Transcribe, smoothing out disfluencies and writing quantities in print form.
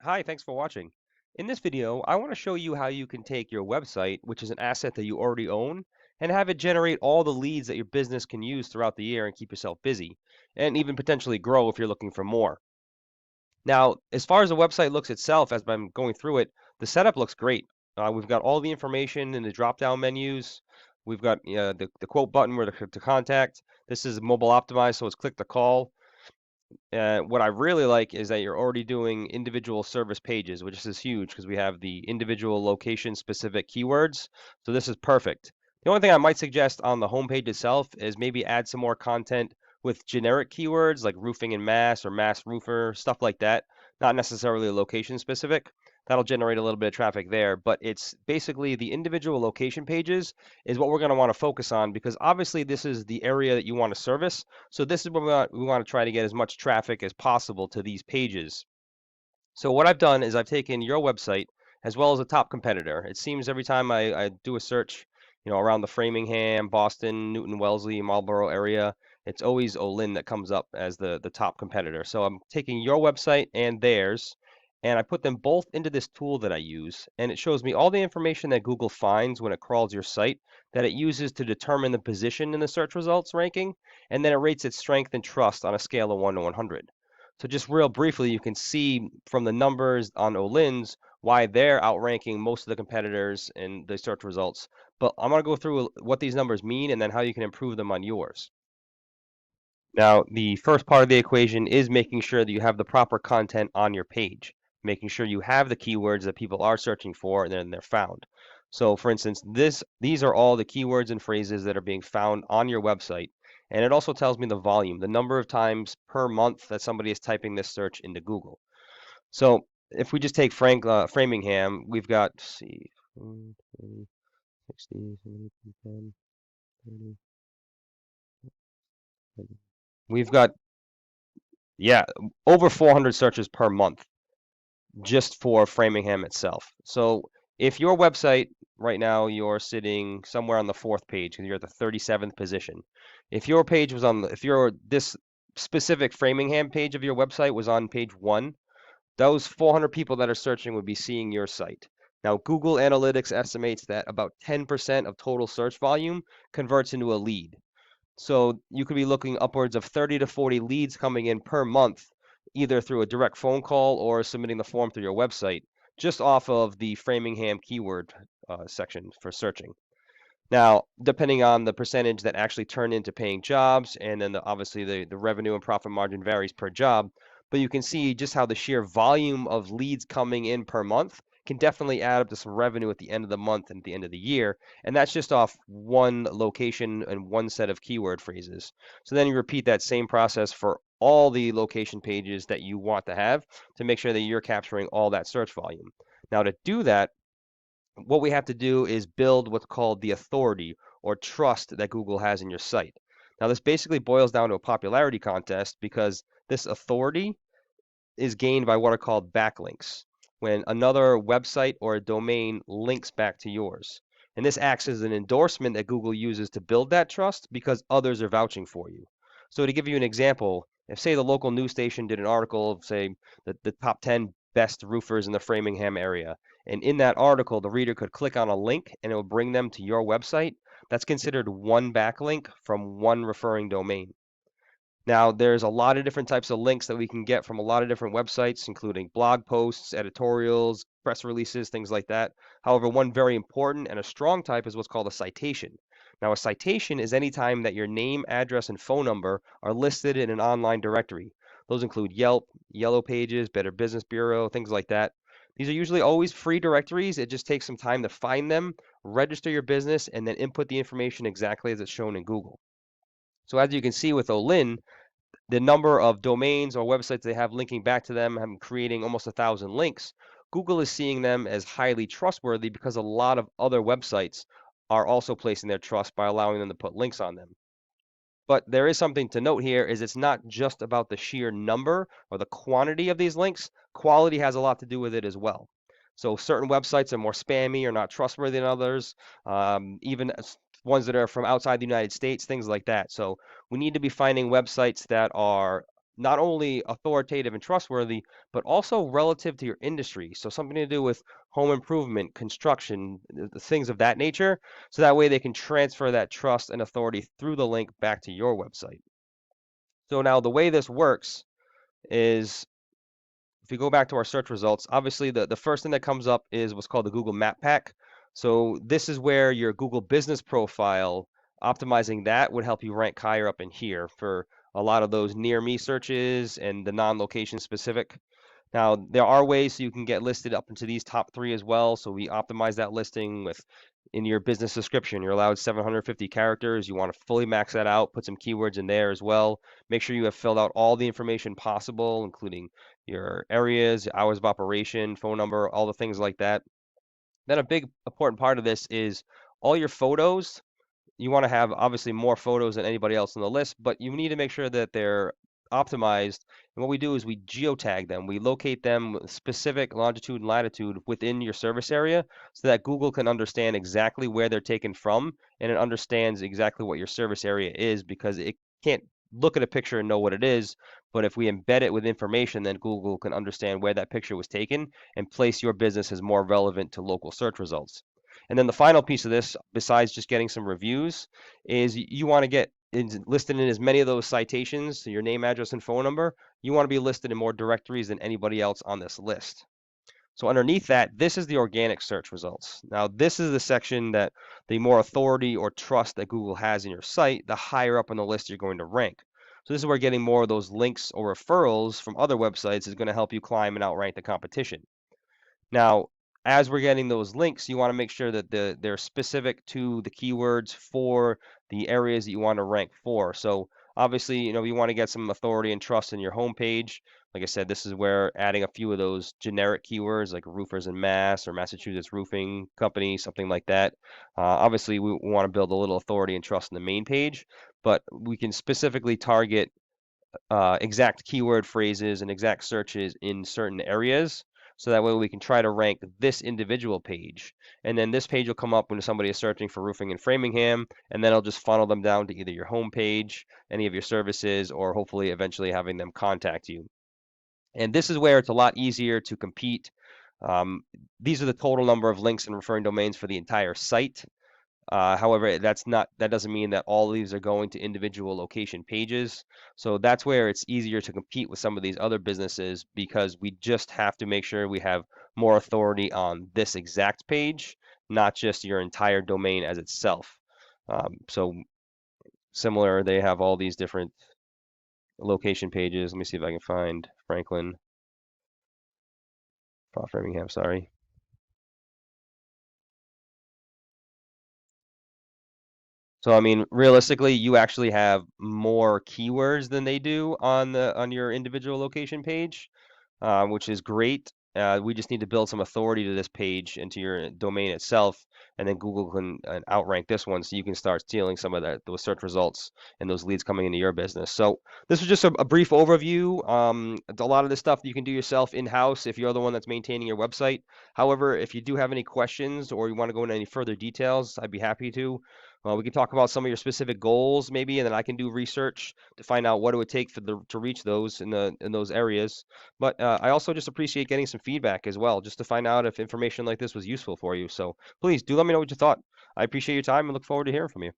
Hi, thanks for watching. In this video, I want to show you how you can take your website, which is an asset that you already own, and have it generate all the leads that your business can use throughout the year and keep yourself busy, and even potentially grow if you're looking for more. Now, as far as the website looks itself, as I'm going through it, the setup looks great. We've got all the information in the drop-down menus. We've got the quote button where to contact. This is mobile optimized, so it's click to call. What I really like is that you're already doing individual service pages, which is huge because we have the individual location specific keywords. So this is perfect. The only thing I might suggest on the homepage itself is maybe add some more content with generic keywords like roofing and mass or mass roofer, stuff like that, not necessarily location specific. That'll generate a little bit of traffic there, but it's basically the individual location pages is what we're going to want to focus on because obviously this is the area that you want to service. So this is where we want to try to get as much traffic as possible to these pages. So what I've done is I've taken your website as well as a top competitor. It seems every time I do a search, around the Framingham, Boston, Newton, Wellesley, Marlboro area, it's always Olin that comes up as the top competitor. So I'm taking your website and theirs, and I put them both into this tool that I use, and it shows me all the information that Google finds when it crawls your site that it uses to determine the position in the search results ranking, and then it rates its strength and trust on a scale of 1 to 100. So just real briefly, you can see from the numbers on Olin's why they're outranking most of the competitors in the search results. But I'm going to go through what these numbers mean and then how you can improve them on yours. Now, the first part of the equation is making sure that you have the proper content on your page, making sure you have the keywords that people are searching for and then they're found. So for instance, these are all the keywords and phrases that are being found on your website. And it also tells me the volume, the number of times per month that somebody is typing this search into Google. So if we just take Framingham, we've got, let's see, 20, 60, 70, 10, 30. We've got, yeah, over 400 searches per month just for Framingham itself. So if your website right now you're sitting somewhere on the fourth page because you're at the 37th position. If your page was on the, if your this specific Framingham page of your website was on page 1, those 400 people that are searching would be seeing your site. Now, Google Analytics estimates that about 10% of total search volume converts into a lead. So you could be looking upwards of 30 to 40 leads coming in per month, either through a direct phone call or submitting the form through your website, just off of the Framingham keyword section for searching. Now, depending on the percentage that actually turn into paying jobs, and then obviously the revenue and profit margin varies per job, but you can see just how the sheer volume of leads coming in per month can definitely add up to some revenue at the end of the month and at the end of the year. And that's just off one location and one set of keyword phrases. So then you repeat that same process for all the location pages that you want to have to make sure that you're capturing all that search volume. Now, to do that, what we have to do is build what's called the authority or trust that Google has in your site. Now, this basically boils down to a popularity contest because this authority is gained by what are called backlinks, when another website or a domain links back to yours. And this acts as an endorsement that Google uses to build that trust because others are vouching for you. So to give you an example, if say the local news station did an article of say the top 10 best roofers in the Framingham area, and in that article the reader could click on a link and it will bring them to your website, that's considered one backlink from one referring domain. Now, there's a lot of different types of links that we can get from a lot of different websites, including blog posts, editorials, press releases, things like that. However, one very important and a strong type is what's called a citation. Now, a citation is any time that your name, address, and phone number are listed in an online directory. Those include Yelp, Yellow Pages, Better Business Bureau, things like that. These are usually always free directories. It just takes some time to find them, register your business, and then input the information exactly as it's shown in Google. So as you can see with Olin, the number of domains or websites they have linking back to them, I'm creating almost 1,000 links. Google is seeing them as highly trustworthy because a lot of other websites are also placing their trust by allowing them to put links on them. But there is something to note here is it's not just about the sheer number or the quantity of these links. Quality has a lot to do with it as well. So certain websites are more spammy or not trustworthy than others, even ones that are from outside the United States, things like that. So we need to be finding websites that are not only authoritative and trustworthy, but also relative to your industry. So something to do with home improvement, construction, the things of that nature. So that way they can transfer that trust and authority through the link back to your website. So now the way this works is if you go back to our search results, obviously the first thing that comes up is what's called the Google Map Pack. So this is where your Google business profile, optimizing that would help you rank higher up in here for a lot of those near me searches and the non-location specific. Now, there are ways you can get listed up into these top 3 as well. So we optimize that listing with in your business description. You're allowed 750 characters. You want to fully max that out, put some keywords in there as well. Make sure you have filled out all the information possible, including your areas, hours of operation, phone number, all the things like that. Then a big important part of this is all your photos. You want to have obviously more photos than anybody else on the list, but you need to make sure that they're optimized. And what we do is we geotag them. We locate them with specific longitude and latitude within your service area so that Google can understand exactly where they're taken from and it understands exactly what your service area is because it can't look at a picture and know what it is. But if we embed it with information, then Google can understand where that picture was taken and place your business as more relevant to local search results. And then the final piece of this, besides just getting some reviews, is you want to get listed in as many of those citations, so your name, address, and phone number. You want to be listed in more directories than anybody else on this list. So underneath that, this is the organic search results. Now, this is the section that the more authority or trust that Google has in your site, the higher up on the list you're going to rank. So this is where getting more of those links or referrals from other websites is going to help you climb and outrank the competition. Now, as we're getting those links, you want to make sure that they're specific to the keywords for the areas that you want to rank for. So obviously, you want to get some authority and trust in your homepage. Like I said, this is where adding a few of those generic keywords like roofers in Mass or Massachusetts Roofing Company, something like that. Obviously, we want to build a little authority and trust in the main page, but we can specifically target exact keyword phrases and exact searches in certain areas. So that way we can try to rank this individual page. And then this page will come up when somebody is searching for roofing in Framingham, and then it'll just funnel them down to either your home page, any of your services, or hopefully eventually having them contact you. And this is where it's a lot easier to compete. These are the total number of links and referring domains for the entire site. However, that doesn't mean that all of these are going to individual location pages. So that's where it's easier to compete with some of these other businesses because we just have to make sure we have more authority on this exact page, not just your entire domain as itself. So similar, they have all these different location pages. Let me see if I can find Framingham, sorry. So I mean, realistically, you actually have more keywords than they do on your individual location page, which is great. We just need to build some authority to this page and to your domain itself, and then Google can outrank this one, so you can start stealing some of those search results and those leads coming into your business. So this was just a brief overview. A lot of this stuff you can do yourself in-house if you're the one that's maintaining your website. However, if you do have any questions or you want to go into any further details, I'd be happy to. We can talk about some of your specific goals maybe, and then I can do research to find out what it would take to reach those in those areas. But I also just appreciate getting some feedback as well, just to find out if information like this was useful for you. So please do let me know what you thought. I appreciate your time and look forward to hearing from you.